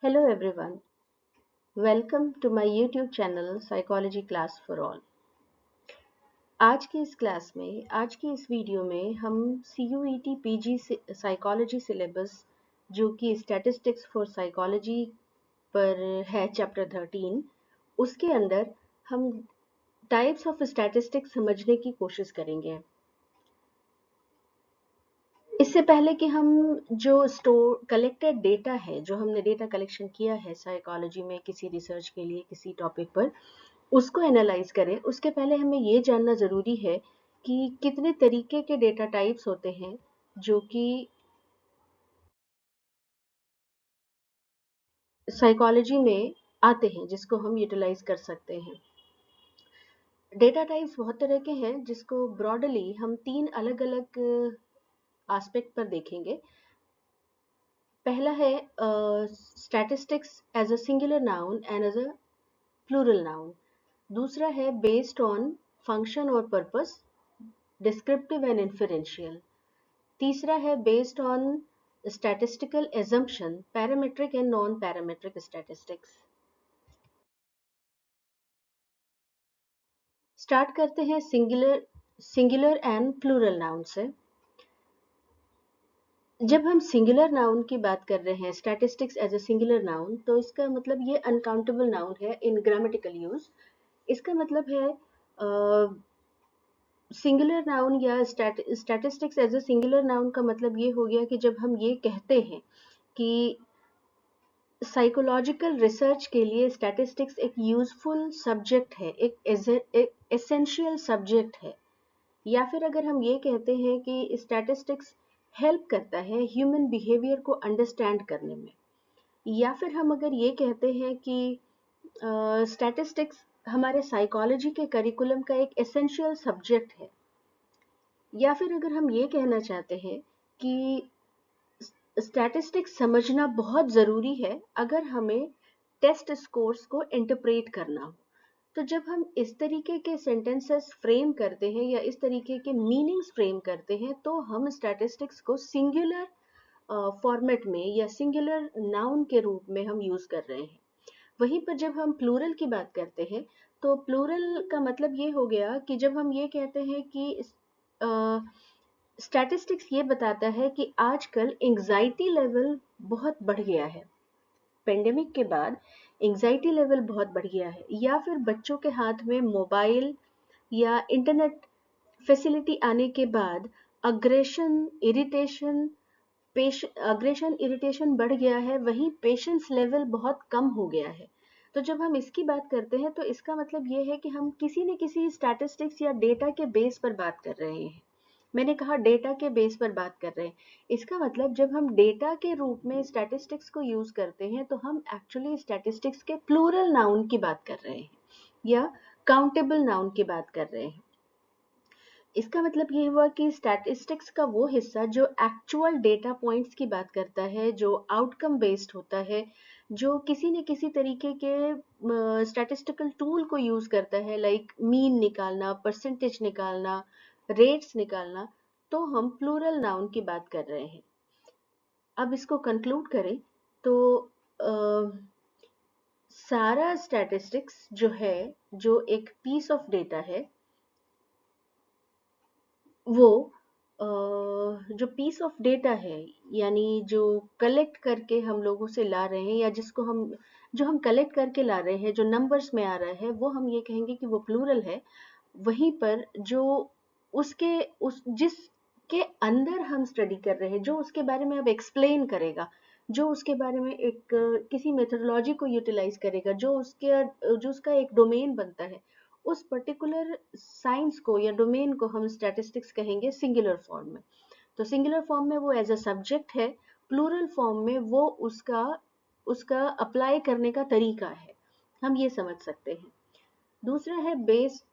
Hello everyone, welcome to my YouTube channel Psychology Class for All। आज की इस video में हम CUET PG साइकोलॉजी सिलेबस जो कि स्टैटिस्टिक्स फॉर साइकोलॉजी पर है चैप्टर 13, उसके अंदर हम टाइप्स ऑफ स्टैटिस्टिक्स समझने की कोशिश करेंगे। इससे पहले कि हम जो कलेक्टेड डेटा है, जो हमने डेटा कलेक्शन किया है साइकोलॉजी में किसी रिसर्च के लिए किसी टॉपिक पर, उसको एनालाइज करें, उसके पहले हमें ये जानना ज़रूरी है कि कितने तरीके के डेटा टाइप्स होते हैं जो कि साइकोलॉजी में आते हैं, जिसको हम यूटिलाइज कर सकते हैं। डेटा टाइप्स बहुत तरह के हैं, जिसको ब्रॉडली हम 3 अलग अलग एस्पेक्ट पर देखेंगे। पहला है statistics as a singular noun and as a plural noun. दूसरा है बेस्ड ऑन फंक्शन और पर्पस, डिस्क्रिप्टिव एंड इन्फरेंशियल। तीसरा है based on statistical assumption, parametric and non parametric statistics. Start करते हैं सिंगुलर एंड प्लूरल नाउन से। जब हम सिंगुलर नाउन की बात कर रहे हैं, statistics as a singular noun, तो इसका मतलब ये अनकाउंटेबल नाउन है इन ग्रामेटिकल यूज। इसका मतलब है सिंगुलर नाउन या statistics as a singular noun का मतलब ये हो गया कि जब हम ये कहते हैं कि साइकोलॉजिकल रिसर्च के लिए स्टैटिस्टिक्स एक यूजफुल सब्जेक्ट है, एक एसेंशियल सब्जेक्ट है, या फिर अगर हम ये कहते हैं कि स्टैटिस्टिक्स हेल्प करता है ह्यूमन बिहेवियर को अंडरस्टैंड करने में, या फिर हम अगर ये कहते हैं कि स्टैटिस्टिक्स हमारे साइकोलॉजी के करिकुलम का एक एसेंशियल सब्जेक्ट है, या फिर अगर हम ये कहना चाहते हैं कि स्टैटिस्टिक्स समझना बहुत ज़रूरी है अगर हमें टेस्ट स्कोर्स को इंटरप्रेट करना हो। तो जब हम इस तरीके के सेंटेंसेस फ्रेम करते हैं या इस तरीके के मीनिंग्स फ्रेम करते हैं, तो हम स्टैटिस्टिक्स को सिंगुलर फॉर्मेट में या सिंगुलर नाउन के रूप में हम यूज़ कर रहे हैं। वहीं पर जब हम प्लूरल की बात करते हैं, तो प्लूरल का मतलब ये हो गया कि जब हम ये कहते हैं कि स्टैटिस्टिक्स ये बताता है कि आजकल एंग्जाइटी लेवल बहुत बढ़ गया है। पेंडेमिक के बाद एंग्जाइटी लेवल बहुत बढ़ गया है, या फिर बच्चों के हाथ में मोबाइल या इंटरनेट फैसिलिटी आने के बाद अग्रेशन इरिटेशन बढ़ गया है, वहीं पेशेंस लेवल बहुत कम हो गया है। तो जब हम इसकी बात करते हैं, तो इसका मतलब ये है कि हम किसी न किसी स्टैटिस्टिक्स या डेटा के बेस पर बात कर रहे हैं। मैंने कहा डेटा के बेस पर बात कर रहे हैं, इसका मतलब जब हम डेटा के रूप में स्टैटिस्टिक्स को यूज करते हैं, तो हम एक्चुअली स्टैटिस्टिक्स के प्लूरल नाउन की बात कर रहे हैं या काउंटेबल नाउन की बात कर रहे हैं। इसका मतलब ये हुआ कि स्टैटिस्टिक्स का वो हिस्सा जो एक्चुअल डेटा पॉइंट्स की बात करता है, जो आउटकम बेस्ड होता है, जो किसी न किसी तरीके के स्टैटिस्टिकल टूल को यूज करता है, लाइक मीन निकालना, परसेंटेज निकालना, रेट्स निकालना, तो हम प्लूरल नाउन की बात कर रहे हैं। अब इसको कंक्लूड करें तो सारा स्टैटिस्टिक्स जो है, जो एक पीस ऑफ डेटा है, वो जो पीस ऑफ डेटा है, यानी जो कलेक्ट करके हम लोगों से ला रहे हैं, या जो हम कलेक्ट करके ला रहे हैं, जो नंबर्स में आ रहा है, वो हम ये कहेंगे कि वो प्लूरल है। वहीं पर जो जिसके अंदर हम स्टडी कर रहे हैं, जो उसके बारे में अब एक्सप्लेन करेगा, जो उसके बारे में एक किसी मेथोडोलॉजी को यूटिलाइज करेगा, जो उसका एक डोमेन बनता है, उस पर्टिकुलर साइंस को या डोमेन को हम स्टैटिस्टिक्स कहेंगे सिंगुलर फॉर्म में। तो सिंगुलर फॉर्म में वो एज अ सब्जेक्ट है, प्लूरल फॉर्म में वो उसका उसका अप्लाई करने का तरीका है, हम ये समझ सकते हैं। दूसरा है बेस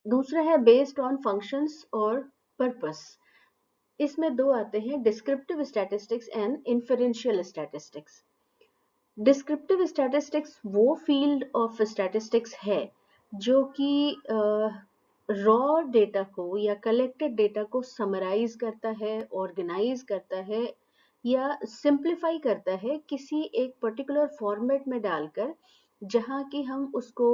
दूसरा है बेस्ड ऑन फंक्शंस और पर्पस। इसमें दो आते हैं, descriptive statistics and inferential statistics. Descriptive statistics वो फील्ड ऑफ स्टैटिस्टिक्स है जो कि रॉ डेटा को या कलेक्टेड डेटा को समराइज करता है, ऑर्गेनाइज करता है, या सिंप्लीफाई करता है किसी एक पर्टिकुलर फॉर्मेट में डालकर, जहाँ कि हम उसको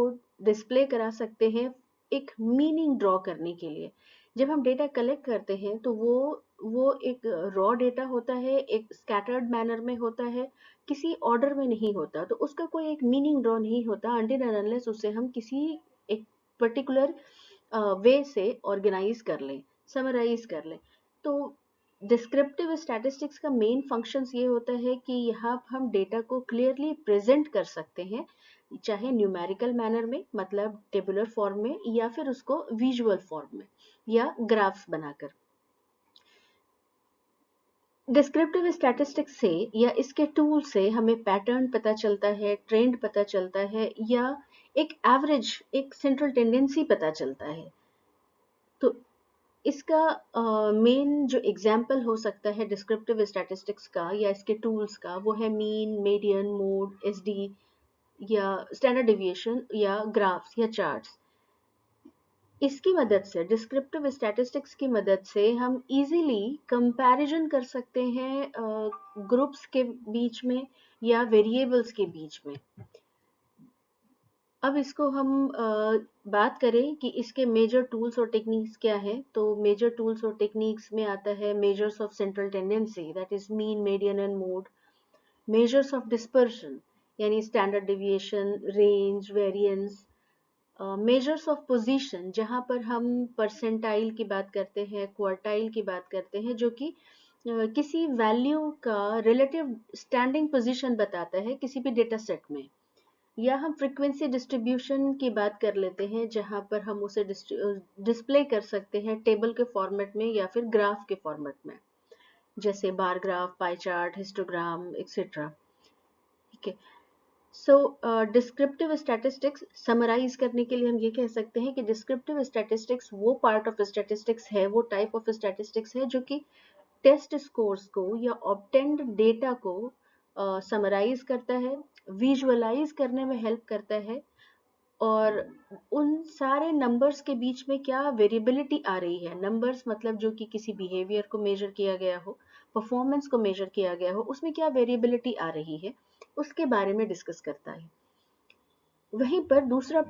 डिस्प्ले करा सकते हैं एक मीनिंग ड्रॉ करने के लिए। जब हम डेटा कलेक्ट करते हैं तो वो एक रॉ डेटा होता है, एक स्कैटर्ड मैनर में होता है, किसी ऑर्डर में नहीं होता, तो उसका कोई एक मीनिंग ड्रॉ नहीं होता अनटिल एंड अनलेस उसे हम किसी एक पर्टिकुलर वे से ऑर्गेनाइज कर लें, समराइज कर लें। तो डिस्क्रिप्टिव स्टैटिस्टिक्स का मेन फंक्शंस ये होता है कि यहाँ हम डेटा को क्लियरली प्रेजेंट कर सकते हैं, चाहे न्यूमेरिकल मैनर में, मतलब टेबुलर फॉर्म में, या फिर उसको विजुअल फॉर्म में या ग्राफ्स बनाकर। डिस्क्रिप्टिव स्टैटिस्टिक्स से या इसके टूल से हमें पैटर्न पता चलता है, ट्रेंड पता चलता है, या एक एवरेज, एक सेंट्रल टेंडेंसी पता चलता है। तो इसका मेन जो एग्जाम्पल हो सकता है डिस्क्रिप्टिव स्टैटिस्टिक्स का या इसके टूल्स का, वो है मीन, मीडियन, मोड, एसडी, या स्टैंडर्ड डेविएशन, या ग्राफ्स या चार्ट्स। इसकी मदद से, डिस्क्रिप्टिव स्टैटिस्टिक्स की मदद से हम इजीली कंपैरिजन कर सकते हैं ग्रुप्स के बीच में या वेरिएबल्स के बीच में। अब इसको हम बात करें कि इसके मेजर टूल्स और टेक्निक्स क्या है, तो मेजर टूल्स और टेक्निक्स में आता है measures of central tendency, that is mean, median and mode. Measures of dispersion यानी standard deviation, range, variance. Measures of position, जहां पर हम परसेंटाइल की बात करते हैं, क्वार्टाइल की बात करते हैं, जो कि किसी वैल्यू का रिलेटिव स्टैंडिंग पोजीशन बताता है किसी भी डेटा सेट में। या हम फ्रीक्वेंसी डिस्ट्रीब्यूशन की बात कर लेते हैं, जहां पर हम उसे डिस्प्ले कर सकते हैं टेबल के फॉर्मेट में या फिर ग्राफ के फॉर्मेट में, जैसे bar graph, pie chart, histogram, etcetera. ठीक है। सो डिस्क्रिप्टिव स्टैटिस्टिक्स समराइज करने के लिए हम ये कह सकते हैं कि डिस्क्रिप्टिव स्टैटिस्टिक्स वो पार्ट ऑफ स्टैटिस्टिक्स है, वो टाइप ऑफ स्टैटिस्टिक्स है जो कि टेस्ट स्कोर्स को या ऑब्टेन्ड डेटा को समराइज करता है, विजुअलाइज करने में हेल्प करता है, और उन सारे नंबर्स के बीच में क्या वेरिएबिलिटी आ रही है, नंबर्स मतलब जो कि किसी बिहेवियर को मेजर किया गया हो, परफॉर्मेंस को मेजर किया गया हो, उसमें क्या वेरिएबिलिटी आ रही है, उसके बारे में डिस्कस करता है। वहीं पर दूसरा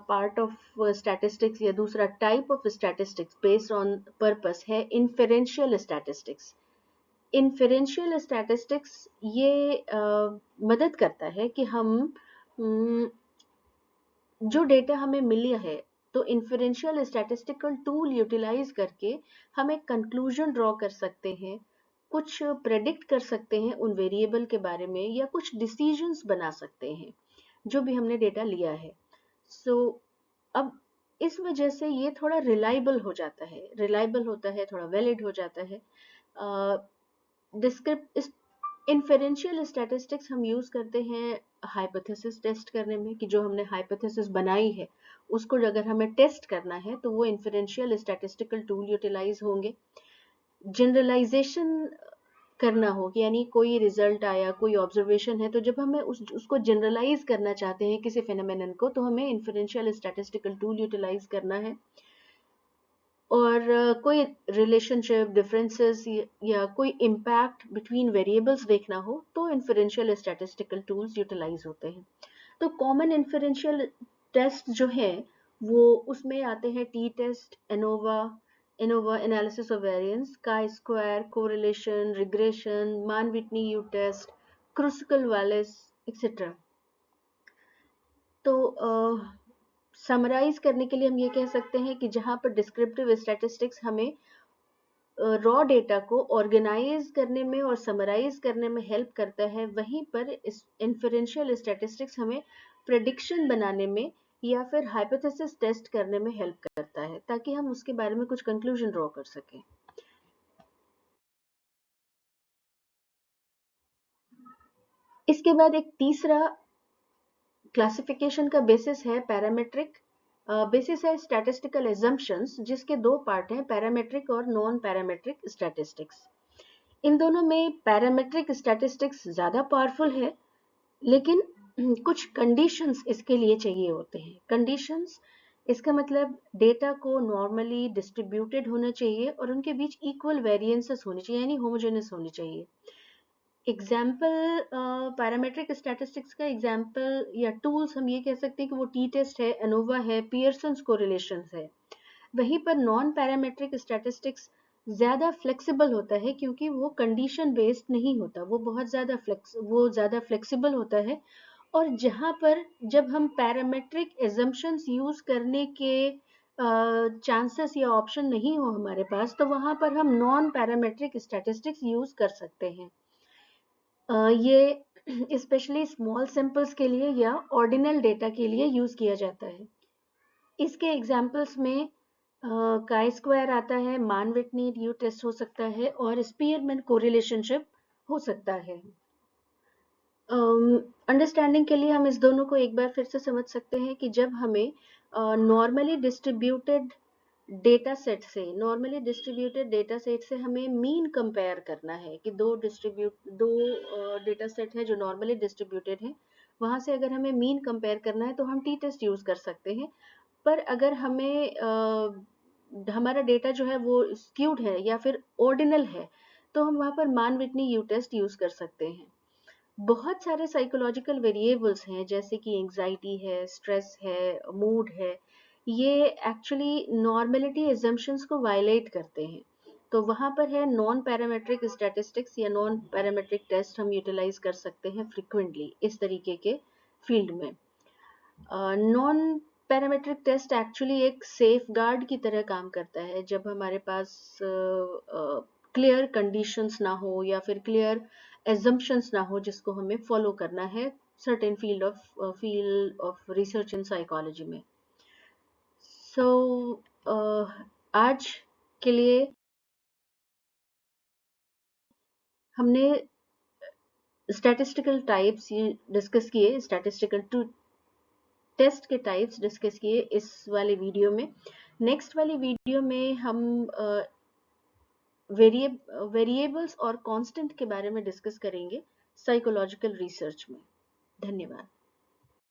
पार्ट ऑफ स्टैटिस्टिक्स या दूसरा type of statistics based on purpose है इन्फेरेंशियल स्टैटिस्टिक्स। इन्फेरेंशियल स्टैटिस्टिक्स ये मदद करता है कि हम जो डेटा हमें मिला है, तो इन्फेरेंशियल स्टैटिस्टिकल टूल यूटिलाइज करके हम एक कंक्लूजन ड्रॉ कर सकते हैं, कुछ प्रेडिक्ट कर सकते हैं उन वेरिएबल के बारे में, या कुछ डिसीजंस बना सकते हैं जो भी हमने डेटा लिया है। सो अब इस वजह से ये थोड़ा रिलायबल हो जाता है, रिलायबल होता है, थोड़ा वैलिड हो जाता है। डिस्क्रिप्ट इन्फेरेंशियल स्टैटिस्टिक्स हम यूज करते हैं हाइपोथेसिस टेस्ट करने में, कि जो हमने हाइपोथेसिस बनाई है उसको अगर हमें टेस्ट करना है तो वो इन्फेरेंशियल स्टैटिस्टिकल टूल यूटिलाइज होंगे। जनरलाइजेशन करना हो, यानी कोई रिजल्ट आया, कोई ऑब्जर्वेशन है, तो जब हमें उसको जनरलाइज करना चाहते हैं किसी फेनोमेनन को, तो हमें इन्फेरेंशियल स्टैटिस्टिकल टूल यूटिलाइज करना है। और कोई रिलेशनशिप, डिफरेंसेस या कोई इम्पैक्ट बिटवीन वेरिएबल्स देखना हो तो इन्फेरेंशियल स्टैटिस्टिकल टूल्स यूटिलाइज होते हैं। तो कॉमन इन्फेरेंशियल टेस्ट जो है वो उसमें आते हैं T test, ANOVA, ANOVA analysis of variance, chi square, correlation, regression, Mann Whitney U test, Kruskal Wallis, etcetera. तो समराइज करने के लिए हम ये कह सकते हैं कि जहां पर डिस्क्रिप्टिव स्टैटिस्टिक्स हमें रॉ डेटा को ऑर्गेनाइज करने में और समराइज करने में हेल्प करता है, वहीं पर इन्फेरेंशियल स्टैटिस्टिक्स हमें प्रेडिक्शन बनाने में या फिर हाइपोथेसिस टेस्ट करने में हेल्प करता है, ताकि हम उसके बारे में कुछ कंक्लूजन ड्रॉ कर सकें। इसके बाद एक तीसरा क्लासिफिकेशन का बेसिस है पैरामेट्रिक। बेसिस है स्टैटिस्टिकल एजम्पशंस, जिसके दो पार्ट हैं, पैरामेट्रिक और नॉन पैरामेट्रिक स्टैटिस्टिक्स। इन दोनों में पैरामेट्रिक स्टैटिस्टिक्स ज़्यादा पावरफुल है, लेकिन कुछ कंडीशंस इसके लिए चाहिए होते हैं। कंडीशंस, इसका मतलब डेटा को नॉर्मली डिस्ट्रीब्यूटेड होना चाहिए और उनके बीच इक्वल वेरिएंसेस होनी चाहिए, यानी होमोजेनस होनी चाहिए। एग्जाम्पल पैरामेट्रिक स्टैटिस्टिक्स का एग्जाम्पल या टूल्स हम ये कह सकते हैं कि वो टी टेस्ट है, एनोवा है, पियर्सन्स कोरिलेशंस है। वहीं पर नॉन पैरामेट्रिक स्टैटिस्टिक्स ज़्यादा फ्लेक्सिबल होता है क्योंकि वो कंडीशन बेस्ड नहीं होता, वो ज़्यादा फ्लेक्सिबल होता है। और जहाँ पर जब हम पैरामेट्रिक एजम्पशंस यूज़ करने के चांसेस या ऑप्शन नहीं हो हमारे पास, तो वहाँ पर हम नॉन पैरामेट्रिक स्टैटिस्टिक्स यूज़ कर सकते हैं। ये स्पेशली स्मॉल सैंपल्स के लिए या ऑर्डिनल डेटा के लिए यूज़ किया जाता है। इसके एग्जाम्पल्स में काई स्क्वायर आता है, मान विटनी ड्यू टेस्ट हो सकता है और स्पीयरमैन कोरिलेशनशिप हो सकता है। अंडरस्टैंडिंग के लिए हम इस दोनों को एक बार फिर से समझ सकते हैं कि जब हमें नॉर्मली डिस्ट्रीब्यूटेड डेटा सेट से हमें मीन कंपेयर करना है कि दो डेटा सेट है जो नॉर्मली डिस्ट्रीब्यूटेड है, वहां से अगर हमें मीन कंपेयर करना है तो हम टी टेस्ट यूज कर सकते हैं। पर अगर हमें हमारा डेटा जो है वो स्क्यूड है या फिर ऑर्डिनल है, तो हम वहां पर मान विटनी यू टेस्ट यूज कर सकते हैं। बहुत सारे साइकोलॉजिकल वेरिएबल्स हैं जैसे कि एंजाइटी है, स्ट्रेस है, मूड है, ये एक्चुअली नॉर्मेलिटी एजम्पशंस को वायलेट करते हैं। तो वहाँ पर है नॉन पैरामेट्रिक स्टैटिस्टिक्स या नॉन पैरामेट्रिक टेस्ट हम यूटिलाइज कर सकते हैं फ्रिक्वेंटली इस तरीके के फील्ड में। नॉन पैरामेट्रिक टेस्ट एक्चुअली एक सेफ गार्ड की तरह काम करता है जब हमारे पास क्लियर कंडीशंस ना हो या फिर क्लियर एजम्पशंस ना हो जिसको हमें फॉलो करना है certain field of research in psychology में। सो आज के लिए हमने स्टैटिस्टिकल टाइप्स डिस्कस किए, स्टैटिस्टिकल टेस्ट के टाइप्स डिस्कस किए इस वाले वीडियो में। नेक्स्ट वाली वीडियो में हम वेरिएबल्स और कांस्टेंट के बारे में डिस्कस करेंगे साइकोलॉजिकल रिसर्च में। धन्यवाद।